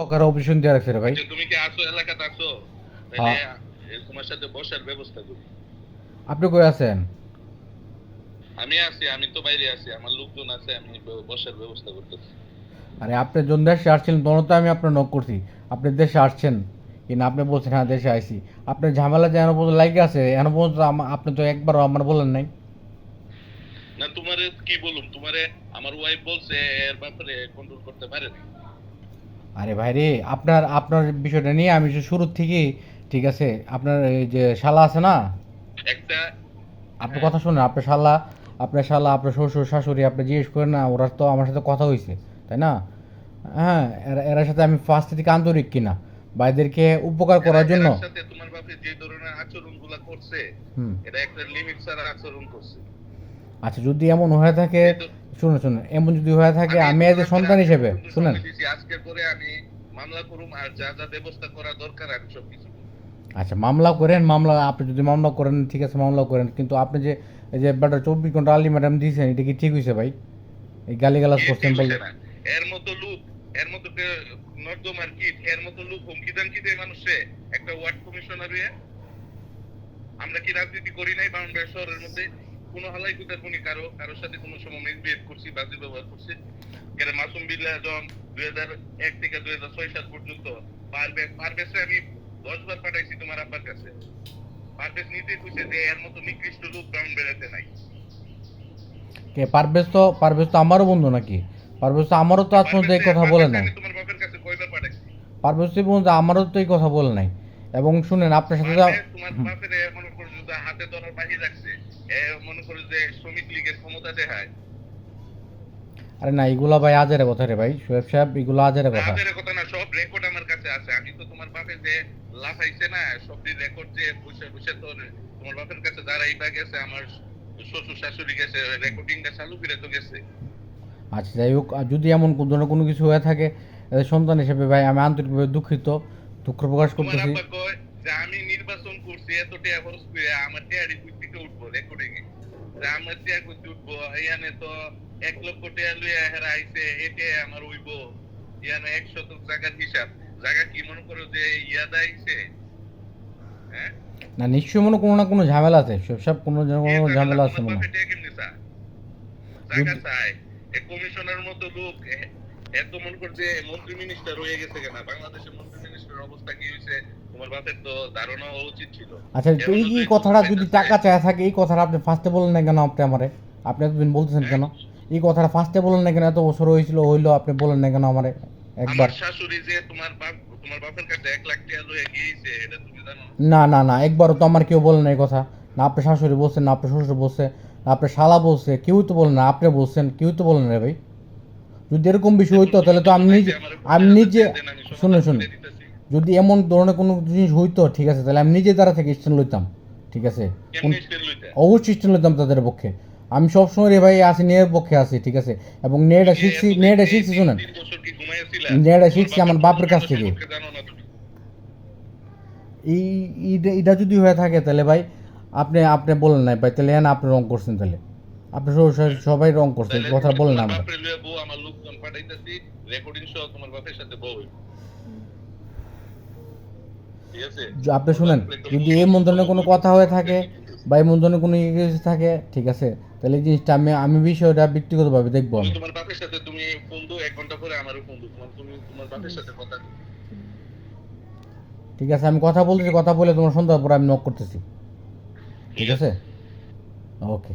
ওকার অপারেশন দিয়ে রাখছে রে ভাই। যে তুমি কি আসো এলাকাতে আসো, তাহলে হ্যাঁ, তোমার সাথে বসার ব্যবস্থা করি। আপনি কই আছেন? আমি আছি, আমি তো বাইরে আছি, আমার লোকজন আছে, আমি বসার ব্যবস্থা করতেছি। আরে আপনি যোন দেশে আসছিলেন তখন তো আমি আপনার নক করছি। আপনি দেশে আসছেন কিনা আপনি বলছেন হ্যাঁ দেশে আইছি। আপনার ঝামেলা যে এখনো পর্যন্ত লাগে আছে, এখনো পর্যন্ত আপনি তো একবারও আমার বলেন নাই। না তোমারে কি বলুম, তোমারে আমার ওয়াইফ বলছে এর ব্যাপারে কন্ট্রোল করতে পারে না। আরে ভাই রে, আপনার আপনার বিষয়টা নিয়ে আমি শুরুর থেকেই ঠিক আছে। আপনার এই যে শালা আছে না, একটা আপনার হ্যাঁ কথা শুনে আপনার শালা আপনার শ্বশুর শাশুড়ি আপনি জিজ্ঞেস করেন না, ওরা তো আমার সাথে কথা হয়েছে, তাই না? হ্যাঁ, এরার সাথে আমি ফার্স্ট থেকে আন্তরিক কিনা বা এদেরকে উপকার এরা করার জন্য। এরার সাথে তোমার বাপে যে ধরনের আচরণ গুলা করছে, হুম। এটা একটা লিমিট ছাড়া আচরণ করছে। আচ্ছা, যদি এমন হয়ে থাকে, এই তো শুনুন শুনুন, এমন যদি হয়ে থাকে আমি আমি এজ এ তোমার সন্তান আজকে হিসেবে পর্যন্ত শুনেন। সময় দিয়েছি, আজকের পরে আমি মামলা করুম, আর যা যা ব্যবস্থা করা দরকার আমি সবকিছু করব। আচ্ছা, মামলা করেন, মামলা আপনি যদি মামলা করেন ঠিক আছে, মামলা করেন, কিন্তু আপনি যে এই যে বেটা 24 ঘন্টা আলটিমেটাম দিয়েছেন, এটা কি ঠিক হয়েছে ভাই? এই গালিগালাজ কে করছেন ঠিক বলে। হইছে না? এর মতো লোক, এর মতো নর্দমার কীট, এর মতো লোক হুমকি দামকি দেয় মানুষে। একটা ওয়ার্ড কমিশনার হয়ে আমরা কি রাজনীতি করি নাই বাংলাদেশ শহরের মধ্যে? কোনো হালাই কুতার কোনি কারোর সাথে কোনো সময় মিসবিহেভ করছি, বাজে ব্যবহার করছি? কেন মাসুম বিল্লাহ যখন 2001 থেকে 2006 সাল পর্যন্ত পারভেজে আমি 10 বার পাঠাইছি তোমার আব্বার কাছে। পারভেজ নিজে কইছে যে এর মতো নিকৃষ্ট লোক ব্রাউন বেড়াতে নাই। কে পারভেজ তো আমারও বন্ধু নাকি? পারভেজ তো আমারও তো আজ পর্যন্ত এই কথা বলে পারভেজে নাই। আমি তোমার বাপের কাছে কয়বার পাঠাইছি? পারভেজ তো বন্ধু আমারও তো এই কথা বলে নাই। এবং শুনেন আপনার সাথে তো পারভেজ তোমার হুম। বাপের মনে করো যে হাতে ধরার বাহির রাখছে, মনে করো যে শ্রমিক লীগের ক্ষমতা দেখায়। আরে না, এগুলা ভাই আজের কথা রে ভাই, সোহেব সাহেব, এগুলো আজের কথা। তাদের কথা না, সব রেকর্ড আমার কাছে আছে। আমি তো তোমার বাপে যে লাফাইছে না, সব রেকর্ড যে বসে বসে তো তোমার বাপের কাছে যারা এইবার গেছে, আমার শ্বশুর শাশুড়ি গেছে, রেকর্ডিংটা চালু করে তো গেছে। আচ্ছা যাই হোক, আর যদি এমন ধরনের কোনো কিছু হয়ে থাকে, সন্তান হিসেবে ভাই আমি আন্তরিকভাবে দুঃখিত, দুঃখ প্রকাশ তোমার করতেছি। আব্বা কয় যে আমি নির্বাচন করছি এত টাকা খরচ করে, আমার টাকাটি কই থেকে উঠবো রেকর্ডিং এ, যে আমার টাকা কই উঠবো, ইয়ানে তো 1 লক্ষ টাকা লইয়া হেরা আইছে, এতে আমার হইব ইয়ানে 1 শতক জায়গার হিসাব। জায়গা কি মনে করো যে ইয়াদা আইছে? হ্যাঁ, না, নিশ্চয়ই মনে কোনো না কোনো ঝামেলা আছে, সব কোনো না কি কোনো ঝামেলা? ঝামেলা আছে তোমার মনে বাপে হয়। টাকা কেমনি চা জায়গা যদি চায়? এ কমিশনার মতো লোক এত মনে কর যে মন্ত্রী মিনিস্টার হয়ে গেছে কেনা, বাংলাদেশের মন্ত্রী মিনিস্টারের অবস্থা কি হয়েছে তোমার বাপের তো ধারণা হওয়া উচিত ছিল। আচ্ছা, তো এমন এই যে কথাটা যদি চাইতেছে। টাকা চায় থাকে, এই কথাটা আপনি ফার্স্টে বলেন না কেন? আপনি আমারে, আপনি এতদিন বলতেছেন হ্যাঁ, কেন? এই কথাটা ফার্স্টে বলেন না কেন? এত বছর হইলো আপনি বলেন না কেন আমারে একবার? আমার শাশুড়ি যে তোমার বাপের কাছে 1 লাখ টাকা লয়ে গিয়েছে, এটা তুমি জানো? না না না, একবারও তো আমার কেউ বলেন না এই কথা। না আপনার শাশুড়ি বলছেন, না আপনার শ্বশুর বলছে, না আপনার শালা বলছে, কেউ তো বলেন না। আপনি বলছেন, কেউ তো বলেন না ভাই। যদি এরকম বিষয় এখন হইতো তুমি তাহলে তো তো আমি চাইতে নিজে, আমার আমি 50,000 নিজে টাকা দেন, আমি শুনুন সমাধান শুনুন, করে দিতেছি। যদি এমন ধরনের কোনো জিনিস হইতো ঠিক আছে, তাহলে আমি নিজে দ্বারা থেকে স্ট্যান্ড লইতাম, ঠিক আছে? কোন, কেমনি স্টেল লইতে? অবশ্যই স্ট্যান্ড লইতাম তাদের পক্ষে। আমি সবসময় রে ভাই আসি নেয়ের পক্ষে আছি, ঠিক আছে? এবং তুমি কি এতদিন নেড়া এই শিখছি, তিন শুনেন, তিন বছর কি ঘুমাইয়াছিলা? নেড়া তোমার শিখছি বাপের আমার বাপের কাছ প্রবলেমটা থেকে। সম্পর্কে জানো না তুমি? এই এটা যদি হয়ে থাকে তাহলে ভাই আপনি আপনি বলেন নাই ভাই, তাহলে হ্যাঁ আপনি রং করছেন, তাহলে আপনি হ্যাঁ, সবাই রং করছে, এই তাহলে কথা তুমি বলেন না তোমার আমরা। বাপরে লইয়া বউ, আমার লোকজন পাঠাইতেছি, রেকর্ডিং সহ তোমার বাপের সাথে বউ হইব। ঠিক আছে? আপনি তোমার শুনেন, বাপরে একটা যদি মূল্য এমন বুঝাবো ধরনের কোনো বই কথা হয়ে থাকে দেখি বলতেছে। বা এমন ধরনের কোনো কিছু থাকে, ঠিক আছে, তাহলে এই জিনিসটা আমি আমি বিষয়টা ব্যক্তিগতভাবে দেখবো তুমি আমি। তোমার বাপের সাথে তুমি ফোন দো, 1 ঘন্টা পরে আমারও ফোন দো, তুমি তোমার বাপের সাথে কথা কও। ঠিক আছে, আমি কথা বলতেছি, কথা বলে তোমার সন্ধ্যার পর আমি নক করতেছি, ঠিক ঠিক আছে? আছে? ওকে।